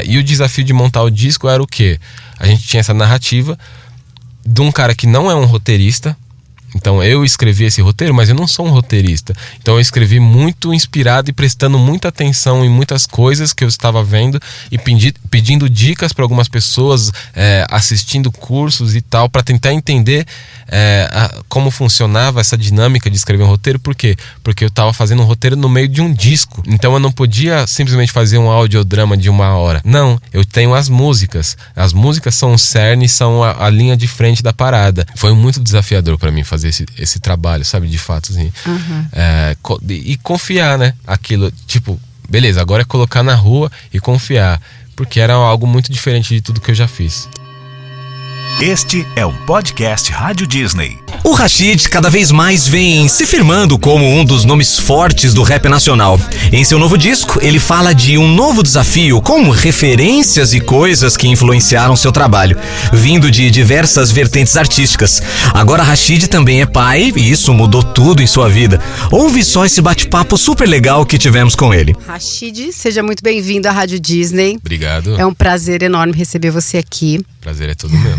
E o desafio de montar o disco era o quê? A gente tinha essa narrativa de um cara que não é um roteirista. Então eu escrevi esse roteiro, mas eu não sou um roteirista. Então eu escrevi muito inspirado e prestando muita atenção em muitas coisas que eu estava vendo e pedindo dicas para algumas pessoas, assistindo cursos e tal, para tentar entender como funcionava essa dinâmica de escrever um roteiro. Por quê? Porque eu estava fazendo um roteiro no meio de um disco. Então eu não podia simplesmente fazer um audiodrama de 1 hora. Não, eu tenho as músicas. As músicas são o cerne, são a linha de frente da parada. Foi muito desafiador para mim fazer esse trabalho, sabe, de fato, assim. E confiar, né, aquilo, tipo, beleza, agora é colocar na rua e confiar, porque era algo muito diferente de tudo que eu já fiz. Este é o podcast Rádio Disney. O Rashid cada vez mais vem se firmando como um dos nomes fortes do rap nacional. Em seu novo disco, ele fala de um novo desafio com referências e coisas que influenciaram seu trabalho, vindo de diversas vertentes artísticas. Agora Rashid também é pai e isso mudou tudo em sua vida. Ouve só esse bate-papo super legal que tivemos com ele. Rashid, seja muito bem-vindo à Rádio Disney. Obrigado. É um prazer enorme receber você aqui. Prazer é todo meu.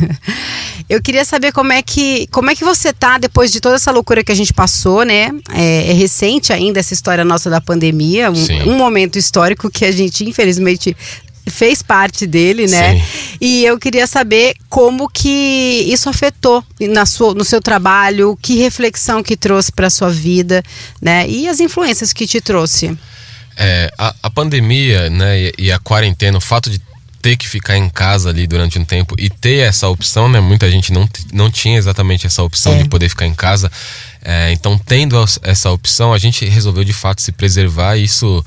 Eu queria saber como é que você tá depois de toda essa loucura que a gente passou, né? É recente ainda essa história nossa da pandemia, um momento histórico que a gente infelizmente fez parte dele, né? Sim. E eu queria saber como que isso afetou no seu trabalho, que reflexão que trouxe para sua vida, né? E as influências que te trouxe. A pandemia, né, e a quarentena, o fato de ter que ficar em casa ali durante um tempo e ter essa opção, né? Muita gente não tinha exatamente essa opção de poder ficar em casa. Então, tendo essa opção, a gente resolveu de fato se preservar e isso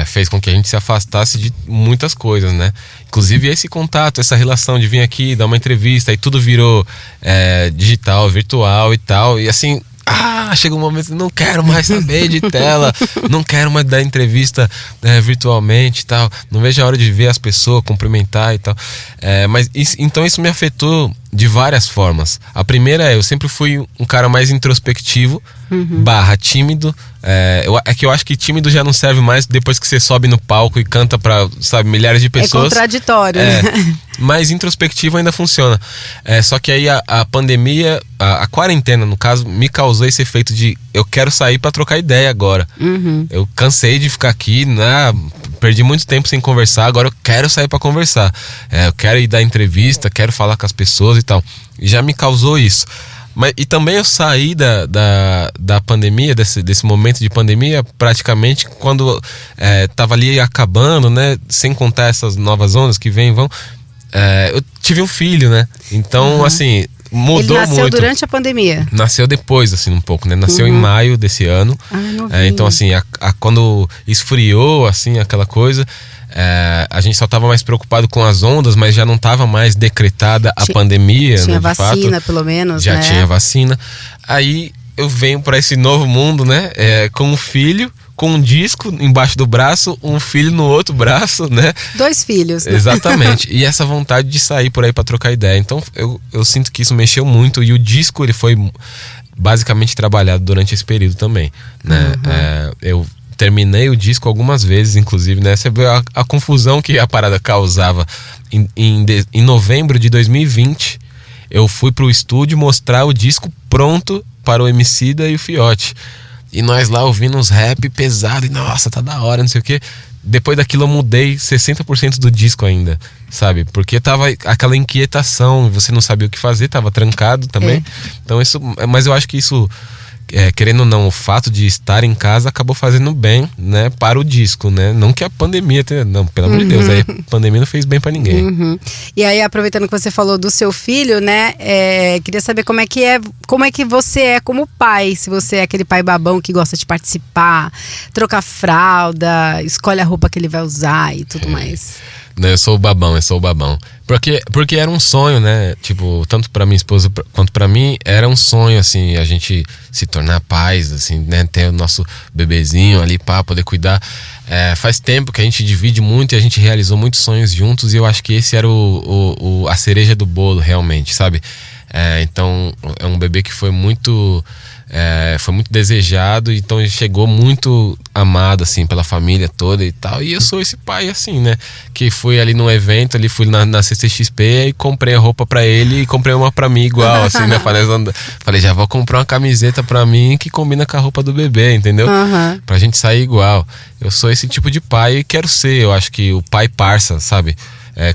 fez com que a gente se afastasse de muitas coisas, né? Inclusive esse contato, essa relação de vir aqui, dar uma entrevista, e tudo virou digital, virtual e tal. E assim, chega um momento, não quero mais saber de tela, não quero mais dar entrevista virtualmente e tal, não vejo a hora de ver as pessoas, cumprimentar e tal. Então isso me afetou de várias formas. A primeira eu sempre fui um cara mais introspectivo, tímido. Eu acho que tímido já não serve mais depois que você sobe no palco e canta pra, sabe, milhares de pessoas. É contraditório, né? Mas introspectivo ainda funciona. Só que aí a pandemia, a quarentena, no caso, me causou esse efeito de eu quero sair pra trocar ideia agora. Eu cansei de ficar aqui, né? Perdi muito tempo sem conversar, agora eu quero sair pra conversar. Eu quero ir dar entrevista, quero falar com as pessoas e tal. E já me causou isso. E também eu saí da pandemia, desse momento de pandemia, praticamente quando tava ali acabando, né? Sem contar essas novas ondas que vêm e vão. Eu tive um filho, né? Então, assim, mudou muito. Ele nasceu durante a pandemia? Nasceu depois, assim, um pouco, né? Nasceu em maio desse ano. Então, assim, quando esfriou, assim, aquela coisa... a gente só estava mais preocupado com as ondas, mas já não estava mais decretada a pandemia. Tinha, né, vacina, fato. Pelo menos, já né? tinha vacina. Aí eu venho para esse novo mundo, né? Com um filho, com um disco embaixo do braço, um filho no outro braço, né? 2 filhos, né? Exatamente. E essa vontade de sair por aí para trocar ideia. Então eu sinto que isso mexeu muito. E o disco, ele foi basicamente trabalhado durante esse período também, né? Eu terminei o disco algumas vezes, inclusive, né? Você vê a confusão que a parada causava. Em novembro de 2020, eu fui pro estúdio mostrar o disco pronto para o Emicida e o Fiote. E nós lá ouvindo uns rap pesado, e nossa, tá da hora, não sei o quê. Depois daquilo eu mudei 60% do disco ainda, sabe? Porque tava aquela inquietação, você não sabia o que fazer, tava trancado também. Então isso, mas eu acho que isso... querendo ou não, o fato de estar em casa acabou fazendo bem, né, para o disco, né? Não que a pandemia não, pelo amor de Deus, aí a pandemia não fez bem para ninguém. E aí, aproveitando que você falou do seu filho, né, queria saber como é que você é como pai, se você é aquele pai babão que gosta de participar, trocar fralda, escolhe a roupa que ele vai usar e tudo mais. Eu sou o babão. Porque era um sonho, né? Tipo, tanto pra minha esposa quanto pra mim, era um sonho, assim, a gente se tornar pais, assim, né? Ter o nosso bebezinho ali pra poder cuidar. Faz tempo que a gente divide muito e a gente realizou muitos sonhos juntos, e eu acho que esse era a cereja do bolo, realmente, sabe? Então, é um bebê que foi muito Foi muito desejado, então ele chegou muito amado, assim, pela família toda e tal. E eu sou esse pai, assim, né? Que fui ali num evento, ali fui na CCXP e comprei a roupa pra ele e comprei uma pra mim igual, assim, né? Falei, já vou comprar uma camiseta pra mim que combina com a roupa do bebê, entendeu? Pra gente sair igual. Eu sou esse tipo de pai e quero ser, eu acho que o pai parça, sabe?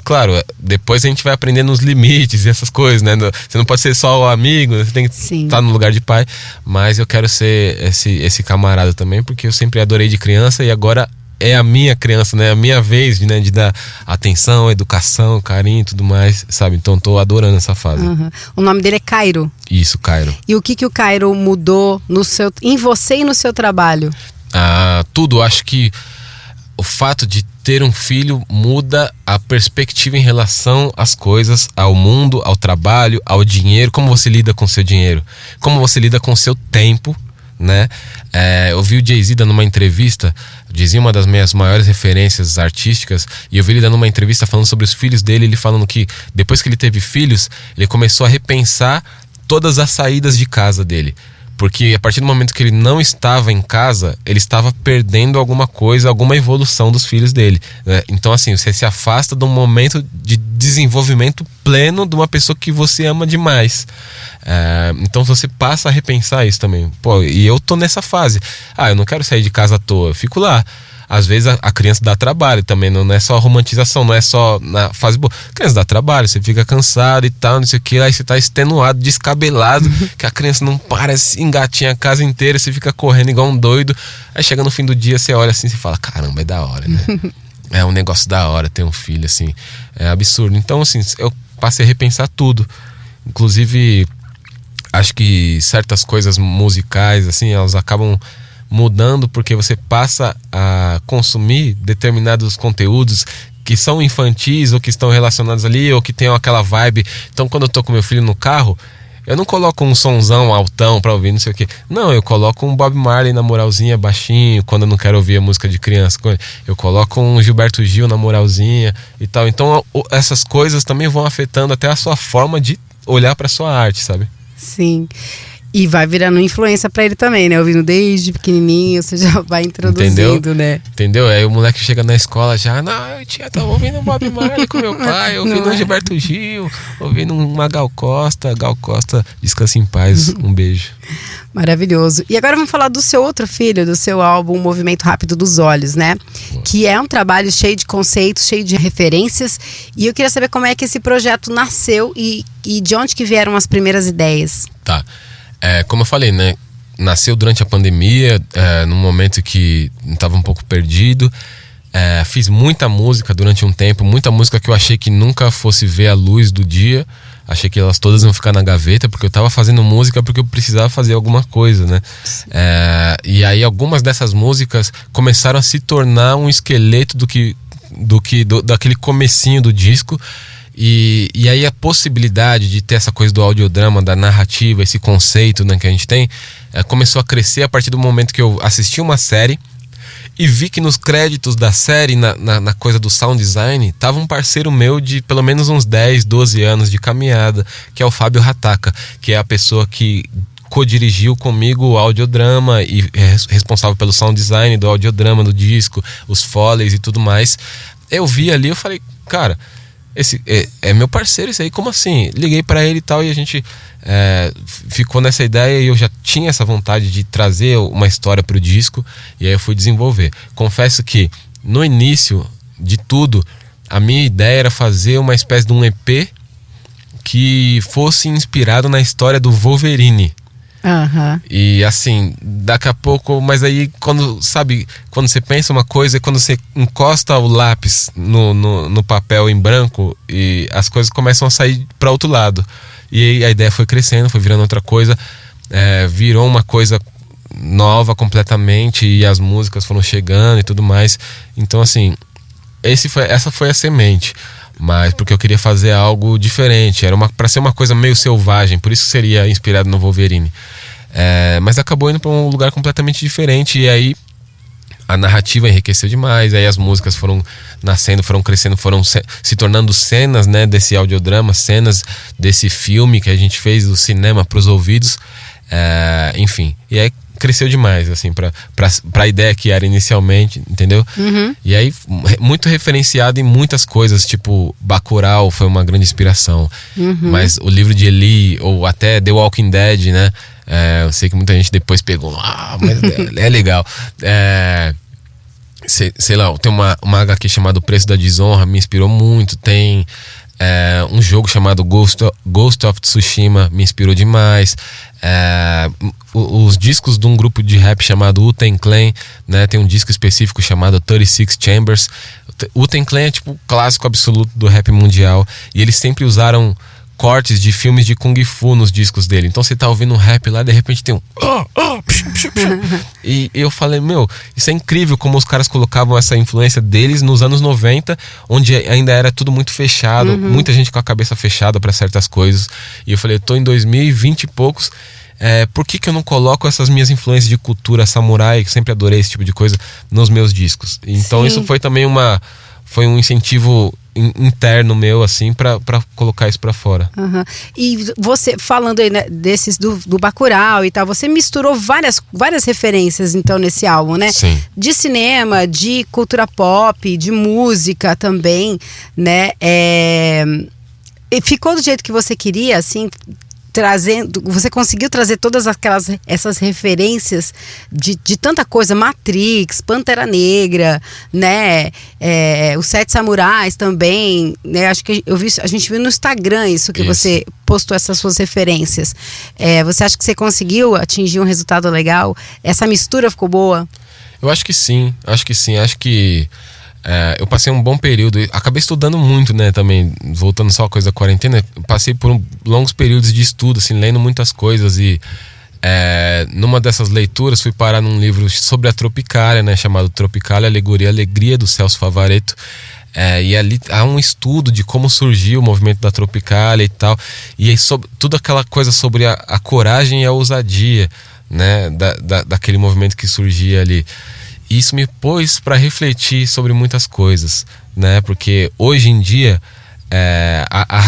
Claro, depois a gente vai aprendendo os limites e essas coisas, né? Você não pode ser só o amigo, você tem que estar no lugar de pai. Mas eu quero ser esse camarada também, porque eu sempre adorei de criança e agora é a minha criança, né? A minha vez, né? De dar atenção, educação, carinho e tudo mais, sabe? Então tô adorando essa fase. O nome dele é Cairo. Isso, Cairo. E o que o Cairo mudou em você e no seu trabalho? Tudo, acho que o fato de ter um filho muda a perspectiva em relação às coisas, ao mundo, ao trabalho, ao dinheiro, como você lida com o seu dinheiro, como você lida com o seu tempo, né? Eu vi o Jay-Z dando uma entrevista, Jay-Z é uma das minhas maiores referências artísticas, e eu vi ele dando uma entrevista falando sobre os filhos dele, ele falando que depois que ele teve filhos, ele começou a repensar todas as saídas de casa dele. Porque a partir do momento que ele não estava em casa, ele estava perdendo alguma coisa, alguma evolução dos filhos dele, né? Então assim, você se afasta de um momento de desenvolvimento pleno de uma pessoa que você ama demais. Então você passa a repensar isso também. E eu tô nessa fase. Eu não quero sair de casa à toa, eu fico lá. Às vezes a criança dá trabalho também, não é só romantização, não é só na fase boa. A criança dá trabalho, você fica cansado e tal, não sei o que, aí você tá extenuado, descabelado, que a criança não para, engatinha a casa inteira, você fica correndo igual um doido. Aí chega no fim do dia, você olha assim e fala, caramba, é da hora, né? É um negócio da hora ter um filho, assim, é absurdo. Então, assim, eu passei a repensar tudo. Inclusive, acho que certas coisas musicais, assim, elas acabam mudando porque você passa a consumir determinados conteúdos que são infantis ou que estão relacionados ali ou que tem aquela vibe. Então quando eu tô com meu filho no carro, eu não coloco um sonzão altão pra ouvir, não sei o que. Não, eu coloco um Bob Marley na moralzinha, baixinho, quando eu não quero ouvir a música de criança. Eu coloco um Gilberto Gil na moralzinha e tal. Então essas coisas também vão afetando até a sua forma de olhar pra sua arte, sabe? Sim. E vai virando influência pra ele também, né? Ouvindo desde pequenininho, você já vai introduzindo, né? Entendeu? Aí o moleque chega na escola já, não, eu tava ouvindo um Bob Marley com meu pai, ouvindo um Gilberto Gil, ouvindo uma Gal Costa. Gal Costa, descanse em paz, um beijo. Maravilhoso. E agora vamos falar do seu outro filho, do seu álbum O Movimento Rápido dos Olhos, né? Que é um trabalho cheio de conceitos, cheio de referências. E eu queria saber como é que esse projeto nasceu e de onde que vieram as primeiras ideias. Tá. Como eu falei, né? Nasceu durante a pandemia, num momento que estava um pouco perdido. Fiz muita música durante um tempo, muita música que eu achei que nunca fosse ver a luz do dia. Achei que elas todas iam ficar na gaveta, porque eu estava fazendo música porque eu precisava fazer alguma coisa, né? E aí algumas dessas músicas começaram a se tornar um esqueleto daquele comecinho do disco. E aí a possibilidade de ter essa coisa do audiodrama, da narrativa, esse conceito, né, que a gente tem, começou a crescer a partir do momento que eu assisti uma série e vi que nos créditos da série, na coisa do sound design, tava um parceiro meu de pelo menos uns 10, 12 anos de caminhada, que é o Fábio Rataka, que é a pessoa que co-dirigiu comigo o audiodrama e é responsável pelo sound design do audiodrama, do disco, os foleys e tudo mais. Eu vi ali, eu falei, cara, esse é meu parceiro, isso aí, como assim? Liguei pra ele e tal, e a gente ficou nessa ideia, e eu já tinha essa vontade de trazer uma história pro disco, e aí eu fui desenvolver. Confesso que no início de tudo, a minha ideia era fazer uma espécie de um EP que fosse inspirado na história do Wolverine. Uhum. E assim, daqui a pouco, mas aí quando você pensa uma coisa, quando você encosta o lápis no papel em branco, e as coisas começam a sair para outro lado. E aí a ideia foi crescendo, foi virando outra coisa, virou uma coisa nova completamente, e as músicas foram chegando e tudo mais. Então assim, essa foi a semente. Mas porque eu queria fazer algo diferente, era para ser uma coisa meio selvagem, por isso que seria inspirado no Wolverine. Mas acabou indo para um lugar completamente diferente, e aí a narrativa enriqueceu demais, aí as músicas foram nascendo, foram crescendo, foram se tornando cenas, né, desse audiodrama, cenas desse filme que a gente fez do cinema para os ouvidos. Enfim, e aí cresceu demais, assim, pra ideia que era inicialmente, entendeu? E aí, muito referenciado em muitas coisas, tipo, Bacurau foi uma grande inspiração. Mas o livro de Eli, ou até The Walking Dead, né? Eu sei que muita gente depois pegou, mas é legal. Sei lá, tem uma HQ chamada O Preço da Desonra, me inspirou muito. Tem um jogo chamado Ghost of Tsushima, me inspirou demais. Os discos de um grupo de rap chamado Wu-Tang Clan, né? Tem um disco específico chamado 36 Chambers. O Wu-Tang Clan é tipo o clássico absoluto do rap mundial, e eles sempre usaram cortes de filmes de Kung Fu nos discos dele. Então você tá ouvindo um rap lá, de repente tem um e eu falei, isso é incrível como os caras colocavam essa influência deles nos anos 90, onde ainda era tudo muito fechado, muita gente com a cabeça fechada para certas coisas. E eu falei, eu tô em 2020 e poucos, por que eu não coloco essas minhas influências de cultura samurai, que sempre adorei esse tipo de coisa, nos meus discos? Então Sim. Isso foi também foi um incentivo interno meu, assim, pra colocar isso pra fora. E você, falando aí, né, desses do Bacurau e tal, você misturou várias referências, então, nesse álbum, né? Sim. De cinema, de cultura pop, de música também, né? E ficou do jeito que você queria, assim, você conseguiu trazer todas essas referências de tanta coisa, Matrix, Pantera Negra, né, os Sete Samurais também, né, acho que a gente viu no Instagram isso que você postou, essas suas referências. Você acha que você conseguiu atingir um resultado legal? Essa mistura ficou boa? Eu acho que sim, acho que eu passei um bom período, acabei estudando muito, né, também, voltando só a coisa da quarentena, passei por longos períodos de estudo, assim, lendo muitas coisas, e numa dessas leituras fui parar num livro sobre a Tropicália, né, chamado Tropicália, Alegoria, Alegria, do Celso Favaretto, e ali há um estudo de como surgiu o movimento da Tropicália e tal, e aí tudo aquela coisa sobre a coragem e a ousadia, né, daquele movimento que surgia ali. Isso me pôs para refletir sobre muitas coisas, né? Porque hoje em dia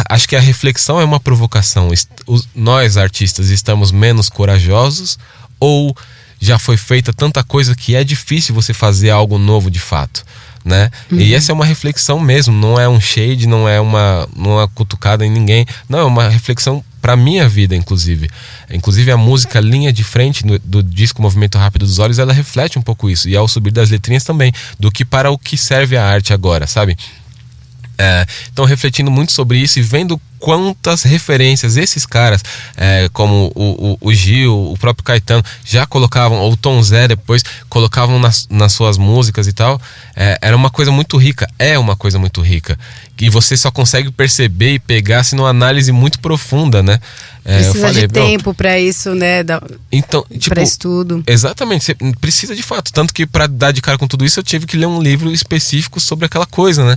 acho que a reflexão é uma provocação. Nós, artistas, estamos menos corajosos, ou já foi feita tanta coisa que é difícil você fazer algo novo de fato, né? E essa é uma reflexão mesmo, não é um shade, não é uma cutucada em ninguém, não, é uma reflexão pra minha vida, inclusive a música Linha de Frente do disco Movimento Rápido dos Olhos, ela reflete um pouco isso, e ao subir das letrinhas também, do que para o que serve a arte agora, sabe? Então, refletindo muito sobre isso e vendo quantas referências esses caras, como o Gil, o próprio Caetano, já colocavam, ou o Tom Zé depois, colocavam nas suas músicas e tal, era uma coisa muito rica, uma coisa muito rica, e você só consegue perceber e pegar se numa análise muito profunda, né? Precisa de tempo pra isso, né? Então, tipo, pra estudo. Exatamente, você precisa de fato. Tanto que pra dar de cara com tudo isso, eu tive que ler um livro específico sobre aquela coisa, né?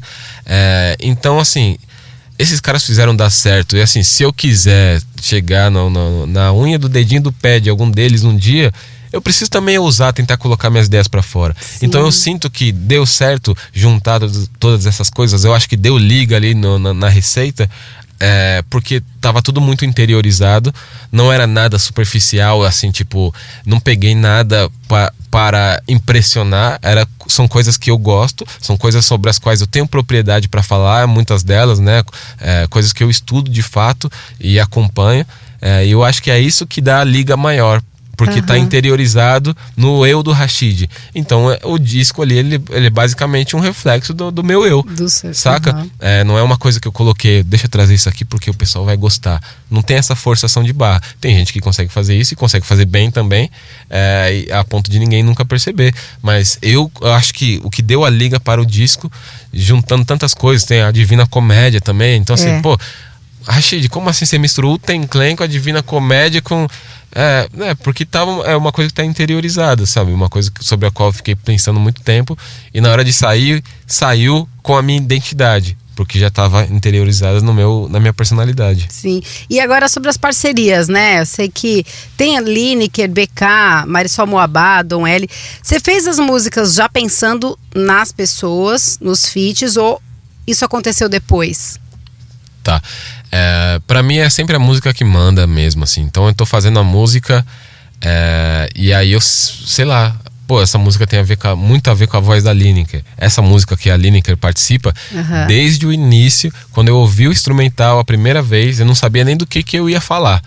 Então, assim, esses caras fizeram dar certo. E assim, se eu quiser chegar na unha do dedinho do pé de algum deles um dia, eu preciso também ousar, tentar colocar minhas ideias pra fora. Sim. Então eu sinto que deu certo juntar todas essas coisas. Eu acho que deu liga ali na receita, porque tava tudo muito interiorizado, não era nada superficial, assim, tipo, não peguei nada para impressionar, são coisas que eu gosto, são coisas sobre as quais eu tenho propriedade para falar, muitas delas, né, coisas que eu estudo de fato e acompanho, e eu acho que é isso que dá a liga maior, porque tá interiorizado no eu do Rashid. Então o disco ali, ele é basicamente um reflexo do meu eu, saca? Não é uma coisa que eu coloquei, deixa eu trazer isso aqui porque o pessoal vai gostar. Não tem essa forçação de barra. Tem gente que consegue fazer isso e consegue fazer bem também, a ponto de ninguém nunca perceber. Mas eu acho que o que deu a liga para o disco, juntando tantas coisas, tem a Divina Comédia também. Então assim, pô, Rashid, como assim você misturou o Wu-Tang Clan com a Divina Comédia com... porque é uma coisa que tá interiorizada, sabe? Uma coisa sobre a qual eu fiquei pensando muito tempo, e na hora de sair, saiu com a minha identidade, porque já estava interiorizada na minha personalidade. Sim. E agora sobre as parcerias, né? Eu sei que tem a Lineker, BK, Marisol Moabá, Dom L. Você fez as músicas já pensando nas pessoas, nos feats, ou isso aconteceu depois? Tá. Pra mim é sempre a música que manda mesmo, assim. Então eu tô fazendo a música e aí eu, sei lá, pô, essa música tem muito a ver com a voz da Lineker. Essa música que a Lineker participa, desde o início, quando eu ouvi o instrumental a primeira vez, eu não sabia nem do que eu ia falar.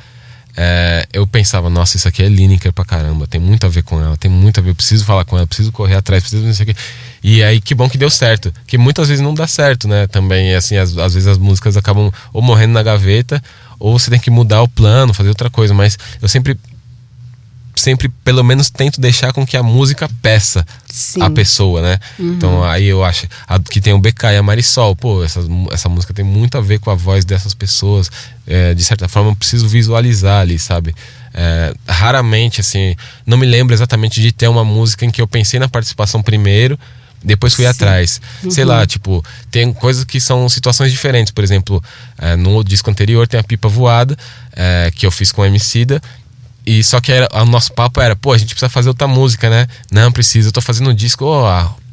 Eu pensava, nossa, isso aqui é Lineker pra caramba, tem muito a ver com ela, tem muito a ver, eu preciso falar com ela, preciso correr atrás, preciso não sei o quê. E aí que bom que deu certo, que muitas vezes não dá certo, né? Também, assim, às vezes as músicas acabam ou morrendo na gaveta, ou você tem que mudar o plano, fazer outra coisa, mas eu sempre pelo menos tento deixar com que a música peça a pessoa, né? Então aí eu acho que tem o BK e a Marisol, pô, essa música tem muito a ver com a voz dessas pessoas, de certa forma eu preciso visualizar ali, sabe? Raramente, assim, não me lembro exatamente de ter uma música em que eu pensei na participação primeiro, depois fui atrás. Sei lá, tipo, tem coisas que são situações diferentes. Por exemplo, no disco anterior tem a Pipa Voada, que eu fiz com a Emicida. E só que o nosso papo era, pô, a gente precisa fazer outra música, né? Não precisa, eu tô fazendo um disco,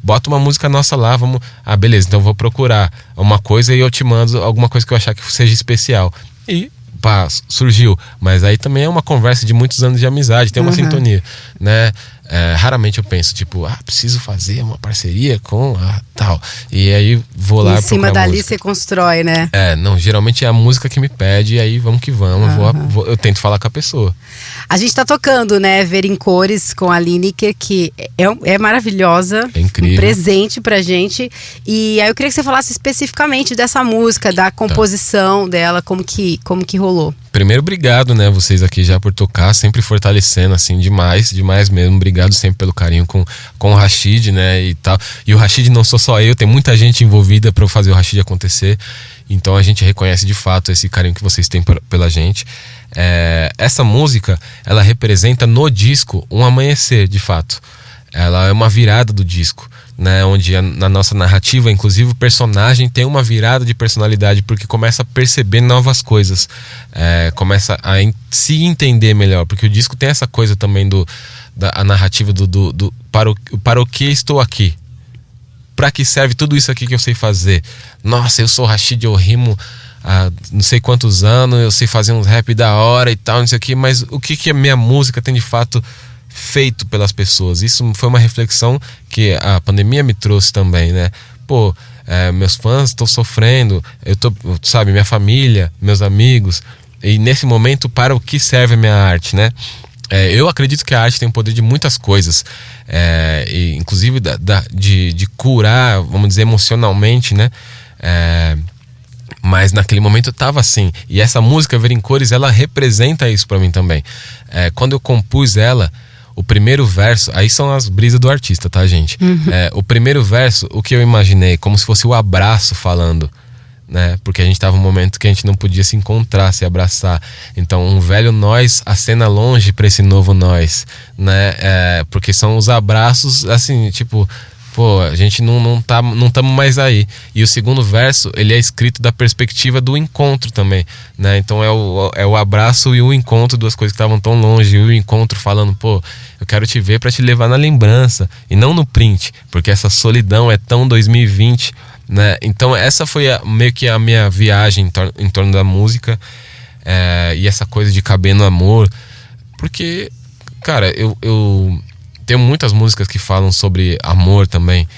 bota uma música nossa lá, vamos... beleza, então eu vou procurar uma coisa e eu te mando alguma coisa que eu achar que seja especial. E, pá, surgiu. Mas aí também é uma conversa de muitos anos de amizade, tem uma sintonia, né? Raramente eu penso, tipo, preciso fazer uma parceria com tal. E aí vou lá em cima dali você constrói, né? Não, geralmente é a música que me pede, e aí vamos que vamos. Eu tento falar com a pessoa. A gente tá tocando, né, Ver em Cores com a Lineker, que é maravilhosa. É incrível. Um presente pra gente. E aí eu queria que você falasse especificamente dessa música, da composição dela, como que rolou. Primeiro, obrigado, né, vocês aqui já por tocar, sempre fortalecendo, assim, demais mesmo. Obrigado sempre pelo carinho com o Rashid, né, e tal. E o Rashid não sou só eu, tem muita gente envolvida para fazer o Rashid acontecer. Então a gente reconhece de fato esse carinho que vocês têm pela gente. Essa música, ela representa no disco um amanhecer, de fato. Ela é uma virada do disco, né? Onde na nossa narrativa, inclusive, o personagem tem uma virada de personalidade, porque começa a perceber novas coisas, começa a se entender melhor, porque o disco tem essa coisa também a narrativa para o que estou aqui, para que serve tudo isso aqui que eu sei fazer. Nossa, eu sou Rashid, eu rimo há não sei quantos anos, eu sei fazer uns rap da hora e tal, não sei o que, mas o que a minha música tem de fato feito pelas pessoas? Isso foi uma reflexão que a pandemia me trouxe também, né? Pô, meus fãs estão sofrendo, sabe, minha família, meus amigos, e nesse momento, para o que serve a minha arte, né? Eu acredito que a arte tem o poder de muitas coisas, inclusive de curar, vamos dizer, emocionalmente, né? Mas naquele momento eu tava assim. E essa música, Ver em Cores, ela representa isso pra mim também. Quando eu compus ela, o primeiro verso, aí são as brisas do artista, tá, gente? O primeiro verso, o que eu imaginei, como se fosse o abraço falando, né? Porque a gente tava num momento que a gente não podia se encontrar, se abraçar. Então, um velho nós acena longe pra esse novo nós, né? Porque são os abraços, assim, tipo, pô, a gente não tamo mais aí. E o segundo verso, ele é escrito da perspectiva do encontro também, né? Então é o abraço e o encontro, duas coisas que estavam tão longe, e o encontro falando, pô, eu quero te ver pra te levar na lembrança e não no print, porque essa solidão é tão 2020, né? Então essa foi meio que a minha viagem em torno da música, e essa coisa de caber no amor, porque, cara, eu tenho muitas músicas que falam sobre amor também,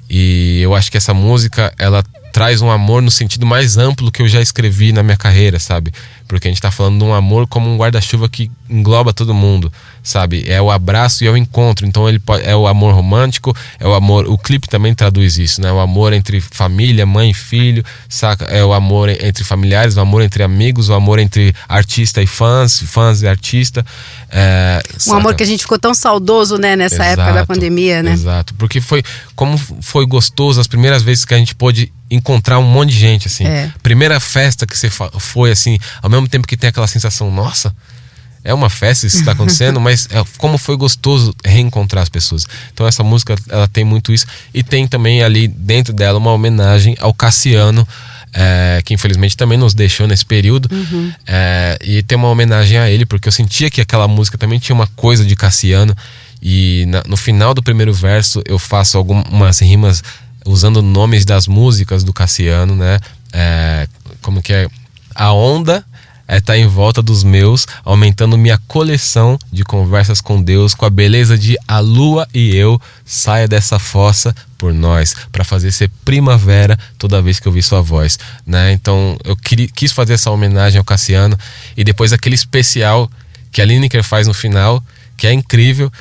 e eu acho que essa música, ela traz um amor no sentido mais amplo que eu já escrevi na minha carreira, sabe? Porque a gente tá falando de um amor como um guarda-chuva que engloba todo mundo, sabe? É o abraço e é o encontro. Então é o amor romântico, é o amor... O clipe também traduz isso, né? O amor entre família, mãe e filho, saca? É o amor entre familiares, o amor entre amigos, o amor entre artista e fãs e artista. Um amor que a gente ficou tão saudoso, né? Nessa época da pandemia, né? Exato. Porque como foi gostoso as primeiras vezes que a gente pôde encontrar um monte de gente, assim. Primeira festa que você foi, assim, ao mesmo tempo que tem aquela sensação, nossa, é uma festa isso que está acontecendo, mas como foi gostoso reencontrar as pessoas. Então essa música, ela tem muito isso, e tem também ali dentro dela uma homenagem ao Cassiano, que infelizmente também nos deixou nesse período, e tem uma homenagem a ele, porque eu sentia que aquela música também tinha uma coisa de Cassiano, e no final do primeiro verso eu faço algumas rimas usando nomes das músicas do Cassiano, né? Como que é? a onda tá em volta dos meus, aumentando minha coleção de conversas com Deus, com a beleza de a lua e eu saia dessa fossa por nós, para fazer ser primavera toda vez que eu ouvir sua voz, né? Então eu quis fazer essa homenagem ao Cassiano, e depois aquele especial que a Lineker faz no final, que é incrível.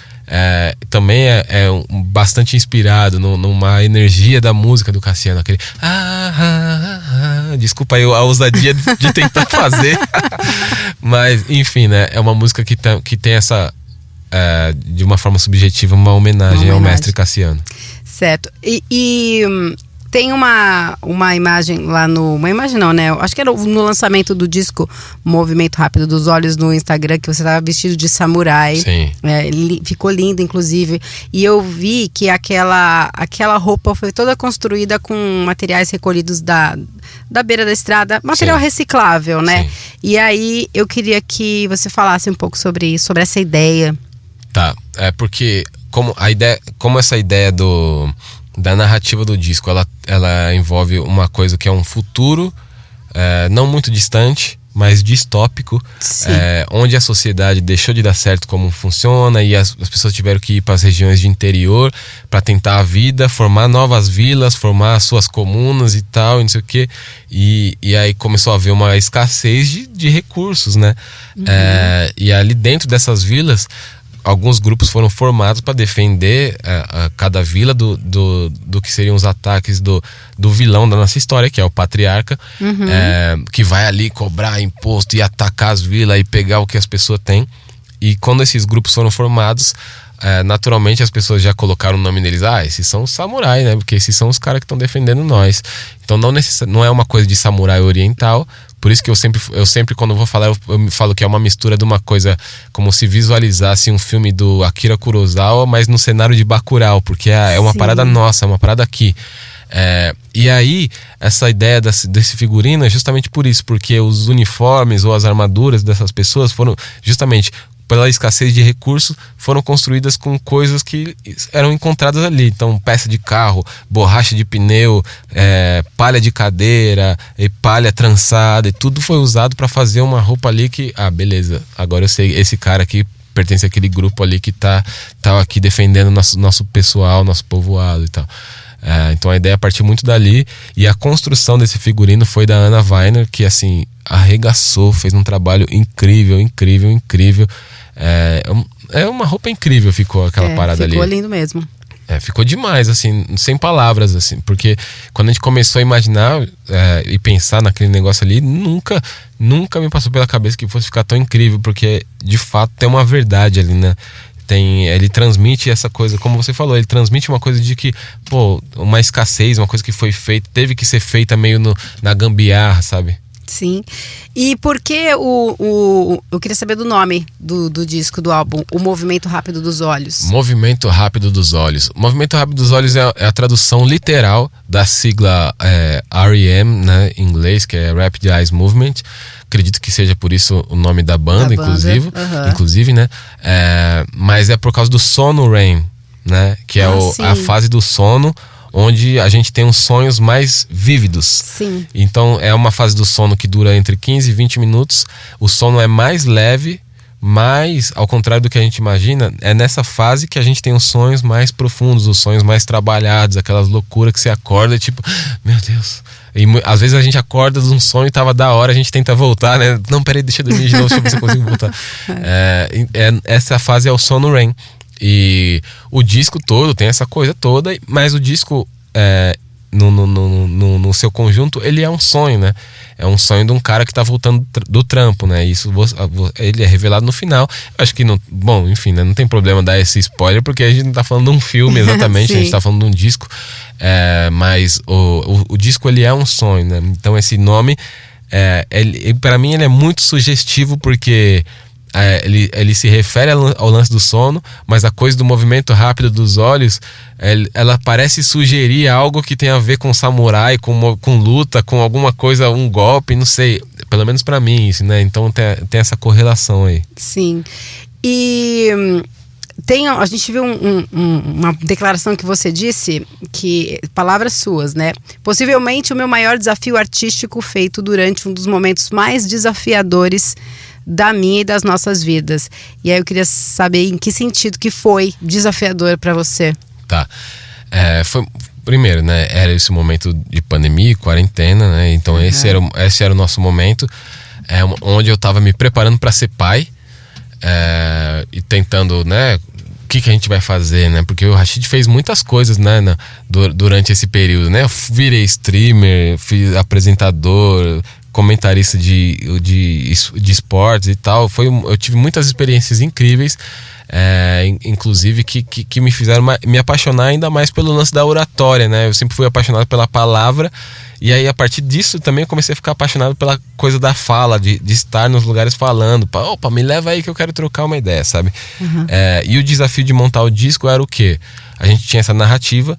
Também é bastante inspirado numa energia da música do Cassiano, aquele desculpa aí a ousadia de tentar fazer mas enfim, né, é uma música que tem essa de uma forma subjetiva uma homenagem ao mestre Cassiano. Certo. E tem uma imagem lá uma imagem não, né? Acho que era no lançamento do disco Movimento Rápido dos Olhos no Instagram, que você estava vestido de samurai. Sim. Ficou lindo, inclusive. E eu vi que aquela roupa foi toda construída com materiais recolhidos da beira da estrada, material Sim. reciclável, né? Sim. E aí eu queria que você falasse um pouco sobre essa ideia. Tá, porque como essa ideia da narrativa do disco, ela envolve uma coisa que é um futuro não muito distante, mas distópico, onde a sociedade deixou de dar certo como funciona, e as pessoas tiveram que ir para as regiões de interior para tentar a vida, formar novas vilas, formar suas comunas e tal, e não sei o quê. E aí começou a haver uma escassez de recursos, né? Uhum. E ali dentro dessas vilas, alguns grupos foram formados para defender cada vila do que seriam os ataques do vilão da nossa história, que é o patriarca, que vai ali cobrar imposto e atacar as vilas e pegar o que as pessoas têm. E quando esses grupos foram formados, naturalmente as pessoas já colocaram o nome deles. Esses são os samurais, né? Porque esses são os caras que estão defendendo nós. Então não é uma coisa de samurai oriental. Por isso que eu sempre quando eu vou falar, eu falo que é uma mistura de uma coisa como se visualizasse um filme do Akira Kurosawa, mas no cenário de Bacurau, porque é uma parada nossa, é uma parada aqui. E aí, essa ideia desse figurino é justamente por isso, porque os uniformes ou as armaduras dessas pessoas foram justamente pela escassez de recursos, foram construídas com coisas que eram encontradas ali. Então, peça de carro, borracha de pneu, palha de cadeira, e palha trançada, e tudo foi usado para fazer uma roupa ali que, beleza, agora eu sei, esse cara aqui pertence àquele grupo ali que tá aqui defendendo nosso pessoal, nosso povoado e tal. Então a ideia partiu muito dali, e a construção desse figurino foi da Ana Weiner, que assim, arregaçou, fez um trabalho incrível. É uma roupa incrível, ficou aquela parada ali. Ficou lindo mesmo. Ficou demais, assim, sem palavras, assim, porque quando a gente começou a imaginar e pensar naquele negócio ali, nunca me passou pela cabeça que fosse ficar tão incrível, porque de fato tem uma verdade ali, né? Ele transmite essa coisa, como você falou, ele transmite uma coisa de que, uma escassez, uma coisa que foi feita, teve que ser feita meio na gambiarra, sabe? Sim. E por que eu queria saber do nome do disco, do álbum, O Movimento Rápido dos Olhos. Movimento Rápido dos Olhos. Movimento Rápido dos Olhos é a tradução literal da sigla REM, né, em inglês, que é Rapid Eye Movement. Acredito que seja por isso o nome da banda, inclusive, né? Mas é por causa do sono REM, né? Que é a fase do sono, onde a gente tem os sonhos mais vívidos. Sim. Então é uma fase do sono que dura entre 15 e 20 minutos. O sono é mais leve, mas ao contrário do que a gente imagina, é nessa fase que a gente tem os sonhos mais profundos, os sonhos mais trabalhados, aquelas loucuras que você acorda e tipo, meu Deus. E às vezes a gente acorda de um sonho e tava da hora, a gente tenta voltar, né? Não, peraí, deixa eu dormir de novo, deixa eu ver se eu consigo voltar. Essa fase é o sono REM. E o disco todo tem essa coisa toda, mas o disco no seu conjunto, ele é um sonho, né? É um sonho de um cara que tá voltando do trampo, né? Isso ele é revelado no final. Acho que não. Bom, enfim, né? Não tem problema dar esse spoiler, porque a gente não tá falando de um filme exatamente, a gente tá falando de um disco. Mas o disco, ele é um sonho, né? Então esse nome, para mim, ele é muito sugestivo, porque ele se refere ao lance do sono, mas a coisa do movimento rápido dos olhos, ela parece sugerir algo que tem a ver com samurai, com luta, com alguma coisa, um golpe, não sei, pelo menos pra mim isso, né? Então tem essa correlação aí. Sim. E a gente viu uma declaração que você disse, que palavras suas, né? Possivelmente o meu maior desafio artístico feito durante um dos momentos mais desafiadores da minha e das nossas vidas. E aí eu queria saber em que sentido que foi desafiador para você. Tá. Foi, primeiro, né? Era esse momento de pandemia, quarentena, né? Então esse era o nosso momento, onde eu tava me preparando para ser pai, e tentando, né? O que a gente vai fazer, né? Porque o Rashid fez muitas coisas, né? Durante esse período, né? Eu virei streamer, fiz apresentador, comentarista de esportes e tal. Eu tive muitas experiências incríveis, inclusive que me fizeram me apaixonar ainda mais pelo lance da oratória, né? Eu sempre fui apaixonado pela palavra, e aí a partir disso também eu comecei a ficar apaixonado pela coisa da fala, de estar nos lugares falando. Opa, me leva aí que eu quero trocar uma ideia, sabe? E o desafio de montar o disco era o quê? A gente tinha essa narrativa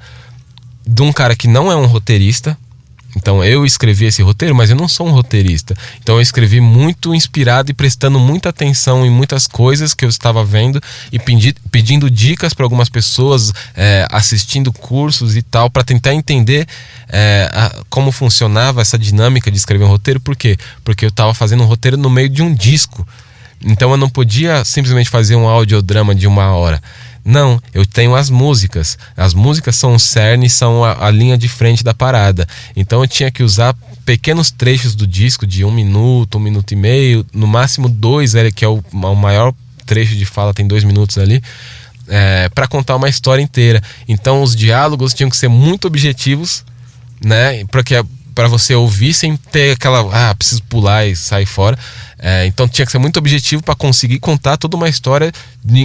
de um cara que não é um roteirista. Então eu escrevi esse roteiro, mas eu não sou um roteirista. Então eu escrevi muito inspirado e prestando muita atenção em muitas coisas que eu estava vendo e pedindo dicas para algumas pessoas, assistindo cursos e tal, para tentar entender como funcionava essa dinâmica de escrever um roteiro. Por quê? Porque eu estava fazendo um roteiro no meio de um disco. Então eu não podia simplesmente fazer um audiodrama de 1 hora. Não, eu tenho as músicas. As músicas são o cerne, são a linha de frente da parada. Então eu tinha que usar pequenos trechos do disco de 1 minuto, 1 minuto e meio, no máximo 2, que é o maior trecho de fala, tem 2 minutos ali, para contar uma história inteira. Então os diálogos tinham que ser muito objetivos, né? Para você ouvir sem ter aquela, preciso pular e sair fora. Então tinha que ser muito objetivo para conseguir contar toda uma história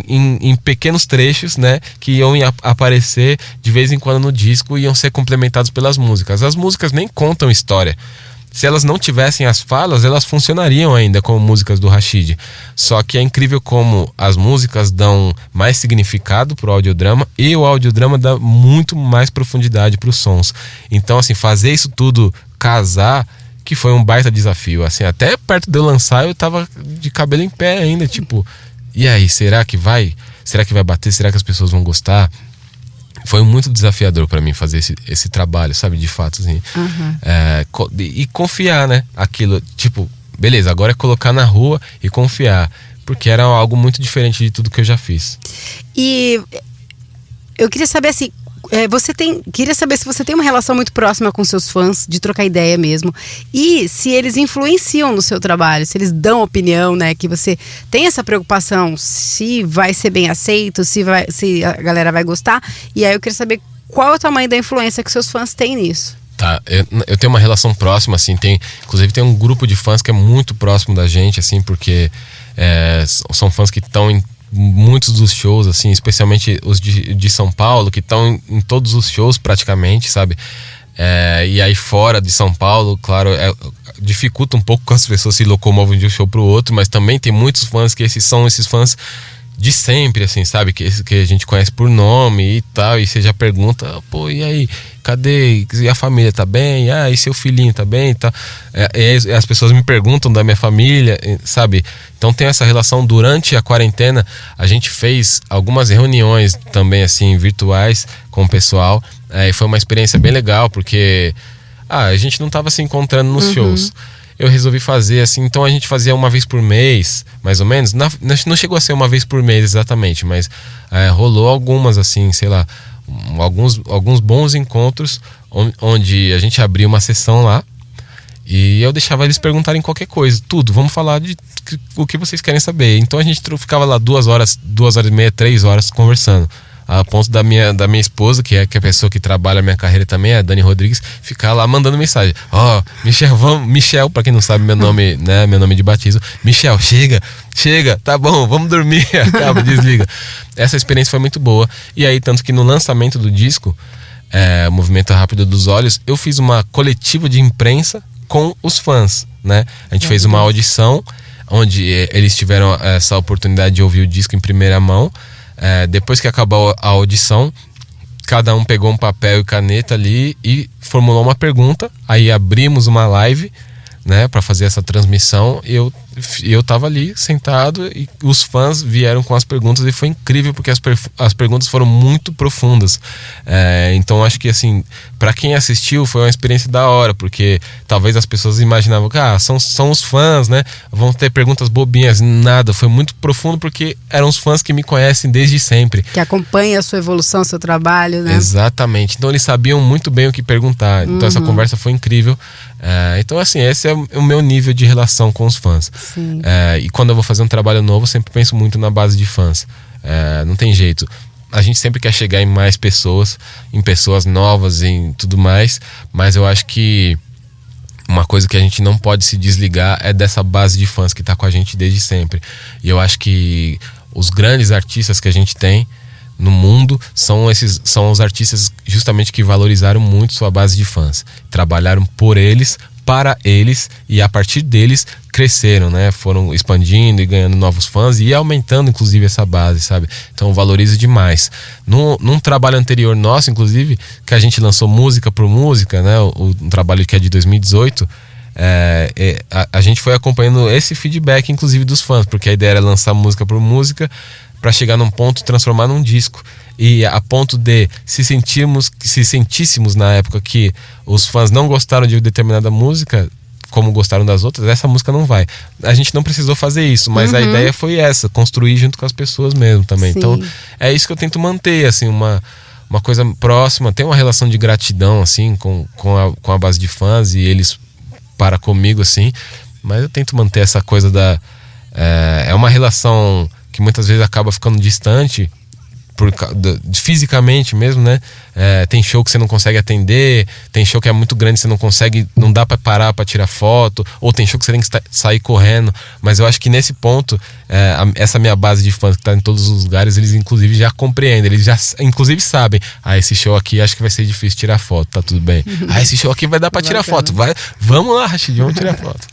em pequenos trechos, né, que iam aparecer de vez em quando no disco e iam ser complementados pelas músicas. As músicas nem contam história. Se elas não tivessem as falas, elas funcionariam ainda como músicas do Rashid. Só que é incrível como as músicas dão mais significado pro audiodrama e o audiodrama dá muito mais profundidade pros sons. Então, assim, fazer isso tudo casar, que foi um baita desafio. Assim, até perto de eu lançar, eu tava de cabelo em pé ainda, tipo, e aí, será que vai? Será que vai bater? Será que as pessoas vão gostar? Foi muito desafiador para mim fazer esse trabalho, sabe? De fato, assim. E confiar, né? Aquilo, tipo, beleza, agora é colocar na rua e confiar. Porque era algo muito diferente de tudo que eu já fiz. E eu queria saber, assim, queria saber se você tem uma relação muito próxima com seus fãs, de trocar ideia mesmo, e se eles influenciam no seu trabalho, se eles dão opinião, né, que você tem essa preocupação, se vai ser bem aceito, se a galera vai gostar. E aí eu queria saber qual é o tamanho da influência que seus fãs têm nisso. Tá, eu tenho uma relação próxima, assim, inclusive tem um grupo de fãs que é muito próximo da gente, assim, porque são fãs que estão em muitos dos shows, assim, especialmente os de São Paulo, que estão em todos os shows praticamente, sabe? E aí fora de São Paulo, claro, dificulta um pouco que as pessoas se locomovam de um show pro outro, mas também tem muitos fãs que são esses fãs de sempre, assim, sabe? Que a gente conhece por nome e tal, e você já pergunta, pô, e aí, cadê? E a família tá bem? E seu filhinho tá bem e tal? E as pessoas me perguntam da minha família, sabe? Então tem essa relação. Durante a quarentena, a gente fez algumas reuniões também, assim, virtuais com o pessoal, e foi uma experiência bem legal, porque a gente não tava se encontrando nos shows. Eu resolvi fazer assim, então a gente fazia uma vez por mês, mais ou menos. Não chegou a ser uma vez por mês exatamente, mas rolou algumas, assim, sei lá, alguns bons encontros onde a gente abria uma sessão lá e eu deixava eles perguntarem qualquer coisa, tudo, vamos falar de o que vocês querem saber. Então a gente ficava lá 2 horas e meia, 3 horas conversando. A ponto da minha esposa, que é a pessoa que trabalha a minha carreira também, a Dani Rodrigues, ficar lá mandando mensagem. Michel, pra quem não sabe meu nome, né, meu nome de batismo. Michel, chega, tá bom, vamos dormir, acaba, desliga. Essa experiência foi muito boa. E aí, tanto que no lançamento do disco, Movimento Rápido dos Olhos, eu fiz uma coletiva de imprensa com os fãs, né? A gente fez uma audição, onde eles tiveram essa oportunidade de ouvir o disco em primeira mão. Depois que acabou a audição, cada um pegou um papel e caneta ali e formulou uma pergunta. Aí abrimos uma live, né, para fazer essa transmissão. Eu E eu tava ali sentado e os fãs vieram com as perguntas e foi incrível porque as perguntas foram muito profundas. Então acho que assim, pra quem assistiu foi uma experiência da hora, porque talvez as pessoas imaginavam que são os fãs, né? Vão ter perguntas bobinhas. Nada, foi muito profundo porque eram os fãs que me conhecem desde sempre. Que acompanham a sua evolução, seu trabalho, né? Exatamente. Então eles sabiam muito bem o que perguntar. Então essa conversa foi incrível. Então assim, esse é o meu nível de relação com os fãs. E quando eu vou fazer um trabalho novo, eu sempre penso muito na base de fãs. Não tem jeito. A gente sempre quer chegar em mais pessoas, em pessoas novas, em tudo mais. Mas eu acho que uma coisa que a gente não pode se desligar é dessa base de fãs que tá com a gente desde sempre. E eu acho que os grandes artistas que a gente tem no mundo são os artistas justamente que valorizaram muito sua base de fãs. Trabalharam por eles, para eles, e a partir deles cresceram, né? Foram expandindo e ganhando novos fãs e aumentando inclusive essa base, sabe? Então eu valorizo demais. Num trabalho anterior nosso, inclusive, que a gente lançou música por música, né? Um trabalho que é de 2018, a gente foi acompanhando esse feedback inclusive dos fãs, porque a ideia era lançar música por música para chegar num ponto e transformar num disco. E a ponto de se sentíssemos na época que os fãs não gostaram de determinada música como gostaram das outras, essa música não vai. A gente não precisou fazer isso, mas a ideia foi essa, construir junto com as pessoas mesmo também. Sim. Então é isso que eu tento manter, assim, uma coisa próxima, tem uma relação de gratidão assim com a base de fãs e eles para comigo, assim, mas eu tento manter essa coisa é uma relação que muitas vezes acaba ficando distante fisicamente mesmo, né? Tem show que você não consegue atender, tem show que é muito grande, você não consegue, não dá pra parar pra tirar foto, ou tem show que você tem que sair correndo. Mas eu acho que nesse ponto, essa minha base de fãs que tá em todos os lugares, eles inclusive já compreendem, eles já inclusive sabem, esse show aqui acho que vai ser difícil tirar foto, tá tudo bem. Esse show aqui vai dar pra tirar foto, vamos lá, Rashid, vamos tirar foto.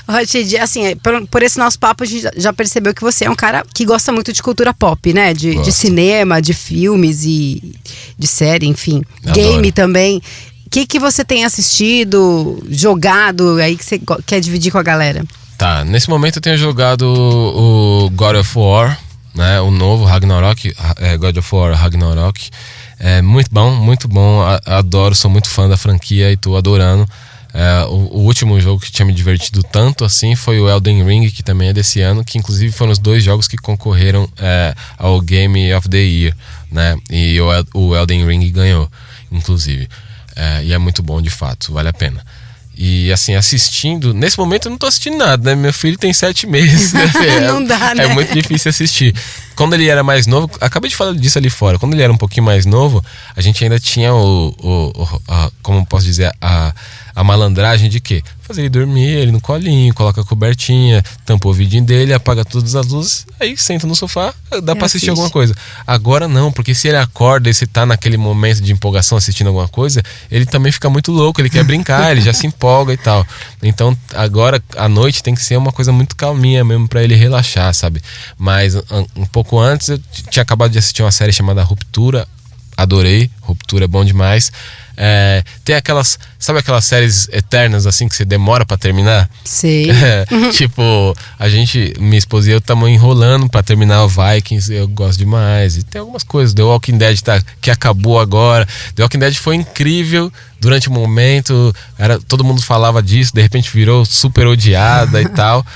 Rashid, assim, por esse nosso papo a gente já percebeu que você é um cara que gosta muito de cultura pop, né? De cinema, de filmes e de série, enfim. Adoro. Game também. O que você tem assistido, jogado aí que você quer dividir com a galera? Tá, nesse momento eu tenho jogado o God of War, né? O novo Ragnarok, God of War Ragnarok. É muito bom, adoro, sou muito fã da franquia e tô adorando. O último jogo que tinha me divertido tanto assim foi o Elden Ring, que também é desse ano, que inclusive foram os 2 jogos que concorreram ao Game of the Year, né? E o Elden Ring ganhou, inclusive. E é muito bom, de fato, vale a pena. E assim, assistindo, nesse momento eu não tô assistindo nada, né? Meu filho tem 7 meses, né? Não dá, né? É muito difícil assistir. Quando ele era mais novo, acabei de falar disso ali fora, quando ele era um pouquinho mais novo, a gente ainda tinha como posso dizer, a malandragem de quê? Fazer ele dormir, ele no colinho, coloca a cobertinha, tampa o ouvidinho dele, apaga todas as luzes, aí senta no sofá, dá pra assistir alguma coisa. Agora não, porque se ele acorda e se tá naquele momento de empolgação assistindo alguma coisa, ele também fica muito louco, ele quer brincar, ele já se empolga e tal. Então agora à noite tem que ser uma coisa muito calminha mesmo pra ele relaxar, sabe? Mas um pouco antes eu tinha acabado de assistir uma série chamada Ruptura, adorei, Ruptura é bom demais. Tem sabe aquelas séries eternas assim que você demora pra terminar? Sei. Tipo, minha esposa e eu estamos enrolando pra terminar o Vikings, eu gosto demais. E tem algumas coisas, The Walking Dead que acabou agora. The Walking Dead foi incrível durante um momento, todo mundo falava disso, de repente virou super odiada e tal.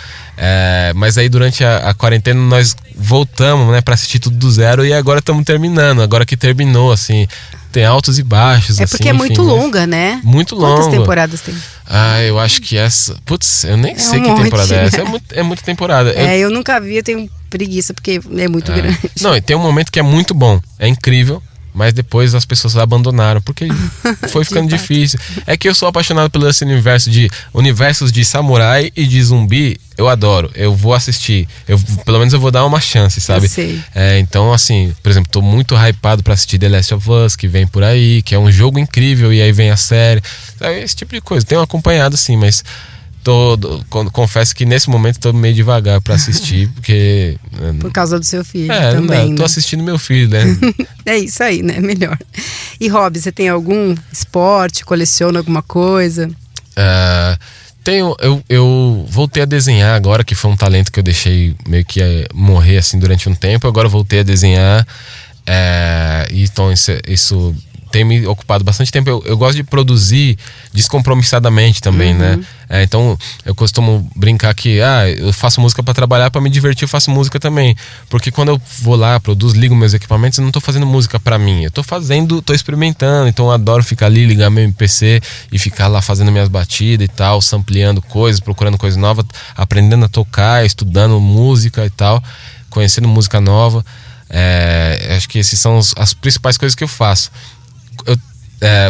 Mas aí durante a quarentena nós voltamos, né, pra assistir tudo do zero e agora estamos terminando. Agora que terminou, assim, tem altos e baixos. Porque assim, é muito longa, né? Muito longa. Quantas temporadas tem? Eu acho que essa... Putz, eu nem sei que temporada é essa. É muita temporada. Eu nunca vi, eu tenho preguiça porque é muito grande. Não, e tem um momento que é muito bom, é incrível. Mas depois as pessoas abandonaram, porque foi ficando difícil. É que eu sou apaixonado pelo esse universos de samurai e de zumbi, eu adoro. Eu vou assistir. Pelo menos eu vou dar uma chance, sabe? Eu sei. Então, assim, por exemplo, tô muito hypado pra assistir The Last of Us, que vem por aí, que é um jogo incrível, e aí vem a série. Esse tipo de coisa. Tenho acompanhado, sim, mas... confesso que nesse momento tô meio devagar pra assistir, porque... Por causa do seu filho também, tô assistindo meu filho, né? É isso aí, né? Melhor. E hobby, você tem algum esporte? Coleciona alguma coisa? Eu voltei a desenhar agora, que foi um talento que eu deixei meio que morrer assim durante um tempo. Agora eu voltei a desenhar. Então isso tem me ocupado bastante tempo. Eu gosto de produzir descompromissadamente também, né? Então eu costumo brincar que eu faço música para trabalhar, para me divertir, eu faço música também. Porque quando eu vou lá, produzo, ligo meus equipamentos, eu não tô fazendo música para mim. Eu tô experimentando. Então eu adoro ficar ali, ligar meu MPC e ficar lá fazendo minhas batidas e tal, sampleando coisas, procurando coisas novas, aprendendo a tocar, estudando música e tal, conhecendo música nova. Acho que esses são as principais coisas que eu faço.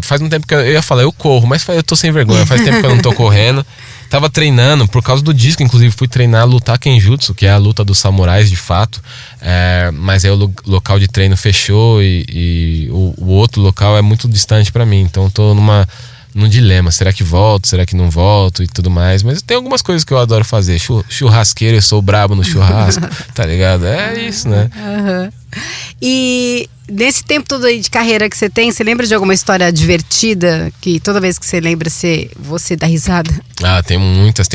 Faz um tempo que eu ia falar, eu corro, mas eu tô sem vergonha, faz tempo que eu não tô correndo. Tava treinando, por causa do disco, inclusive fui treinar a lutar Kenjutsu, que é a luta dos samurais de fato. Mas aí o local de treino fechou e o outro local é muito distante pra mim. Então eu tô num dilema, será que volto, será que não volto e tudo mais. Mas tem algumas coisas que eu adoro fazer. Churrasqueiro, eu sou brabo no churrasco, tá ligado? É isso, né? E nesse tempo todo aí de carreira que você tem, você lembra de alguma história divertida que toda vez que você lembra você dá risada? Tenho muitas.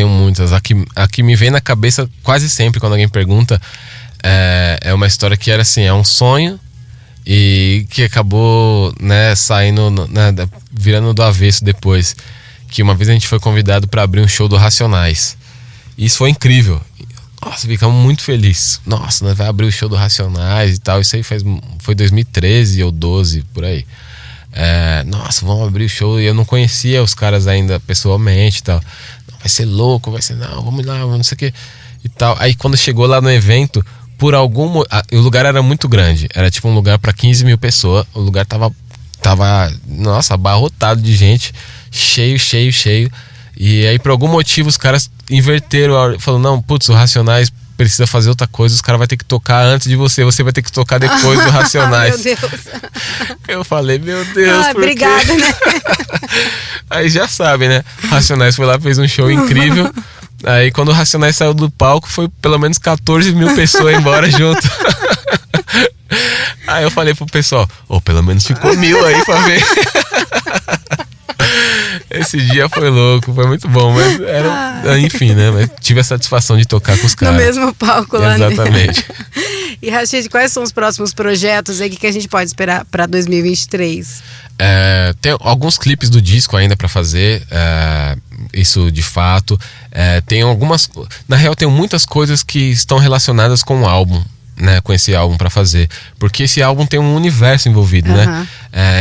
A que me vem na cabeça quase sempre quando alguém pergunta é uma história que era assim, é um sonho e que acabou, né, saindo, né, virando do avesso depois. Que uma vez a gente foi convidado para abrir um show do Racionais. E isso foi incrível. Nossa, ficamos muito felizes. Nossa, nós vai abrir o show do Racionais e tal. Isso aí foi 2013 ou 12, por aí. Nossa, vamos abrir o show. E eu não conhecia os caras ainda pessoalmente e tal. Vai ser louco, não, vamos lá, não sei o que e tal. Aí quando chegou lá no evento, o lugar era muito grande. Era tipo um lugar para 15 mil pessoas. O lugar tava, nossa, abarrotado de gente. Cheio. E aí, por algum motivo, os caras inverteram, falando, não, putz, o Racionais precisa fazer outra coisa, os caras vão ter que tocar antes de você vai ter que tocar depois do Racionais. Meu Deus. Eu falei, meu Deus, por obrigada, quê? né? Aí já sabe, né? Racionais foi lá, fez um show incrível. Aí quando o Racionais saiu do palco, foi pelo menos 14 mil pessoas embora junto. Aí eu falei pro pessoal, pelo menos ficou 1000 aí pra ver. Esse dia foi louco, foi muito bom, mas enfim, né? Mas tive a satisfação de tocar com os caras. No mesmo palco lá. Exatamente. E Rashid, quais são os próximos projetos aí que a gente pode esperar para 2023? Tem alguns clipes do disco ainda pra fazer, isso de fato. Tem algumas. Na real, tem muitas coisas que estão relacionadas com o álbum. Né, com esse álbum pra fazer, porque esse álbum tem um universo envolvido, né?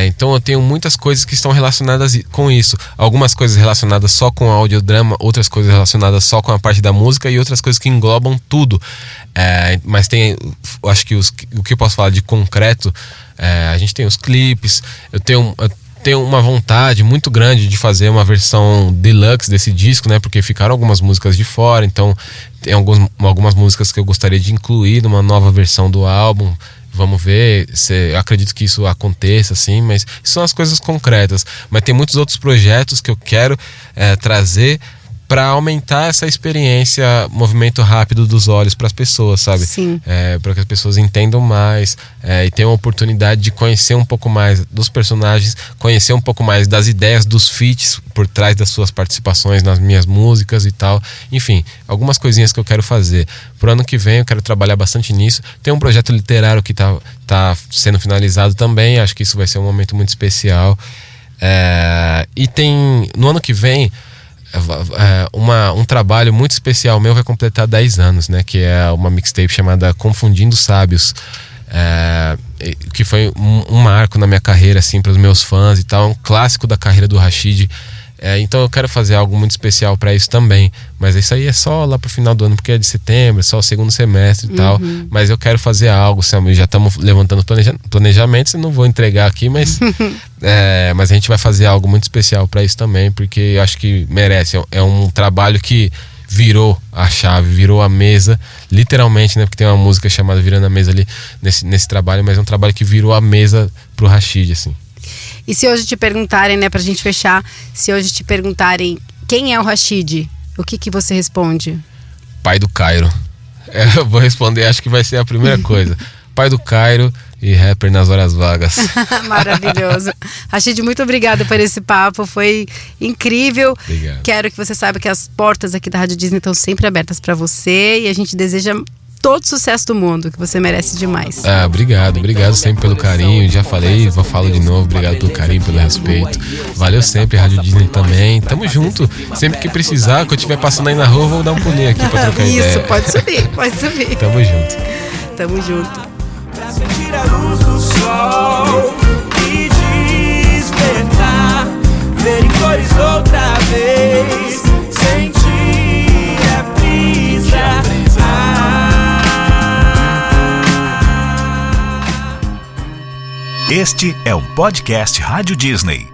Então eu tenho muitas coisas que estão relacionadas com isso, algumas coisas relacionadas só com o audiodrama, outras coisas relacionadas só com a parte da música e outras coisas que englobam tudo. Mas tem, eu acho que o que eu posso falar de concreto, a gente tem os clipes, eu tenho uma vontade muito grande de fazer uma versão deluxe desse disco, né? Porque ficaram algumas músicas de fora, então tem algumas músicas que eu gostaria de incluir numa nova versão do álbum. Vamos ver, eu acredito que isso aconteça, assim, mas isso são as coisas concretas. Mas tem muitos outros projetos que eu quero trazer para aumentar essa experiência, movimento rápido dos olhos para as pessoas, sabe? Sim. Para que as pessoas entendam mais e tenham a oportunidade de conhecer um pouco mais dos personagens, conhecer um pouco mais das ideias, dos feats por trás das suas participações nas minhas músicas e tal. Enfim, algumas coisinhas que eu quero fazer. Pro ano que vem eu quero trabalhar bastante nisso. Tem um projeto literário que tá sendo finalizado também, acho que isso vai ser um momento muito especial. E tem, no ano que vem, um trabalho muito especial meu vai completar 10 anos, né? Que é uma mixtape chamada Confundindo Sábios, que foi um marco na minha carreira, assim, para os meus fãs e tal, um clássico da carreira do Rashid. Então eu quero fazer algo muito especial para isso também, mas isso aí é só lá pro final do ano, porque é de setembro, é só o segundo semestre e tal. Mas eu quero fazer algo, sabe? Já estamos levantando planejamentos, eu não vou entregar aqui, mas mas a gente vai fazer algo muito especial para isso também, porque eu acho que merece. É um trabalho que virou a chave, virou a mesa, literalmente, né? Porque tem uma música chamada Virando a Mesa ali nesse trabalho, mas é um trabalho que virou a mesa pro Rashid, assim. E se hoje te perguntarem, né, pra gente fechar, se hoje te perguntarem quem é o Rashid, o que você responde? Pai do Cairo. Eu vou responder, acho que vai ser a primeira coisa. Pai do Cairo, e rapper nas horas vagas. Maravilhoso. Rashid, muito obrigada por esse papo, foi incrível. Obrigado. Quero que você saiba que as portas aqui da Rádio Disney estão sempre abertas para você e a gente deseja todo sucesso do mundo, que você merece demais. Obrigado sempre pelo carinho, já falei, falo de novo, obrigado pelo carinho, pelo respeito. Valeu sempre, Rádio Disney também. Tamo junto, sempre que precisar, quando eu estiver passando aí na rua, vou dar um pulinho aqui pra trocar ideia. Isso, pode subir. Tamo junto. Tamo junto. Pra sentir a luz do sol e despertar, ver em cores outra vez, sentir a brisa. Este é o podcast Rádio Disney.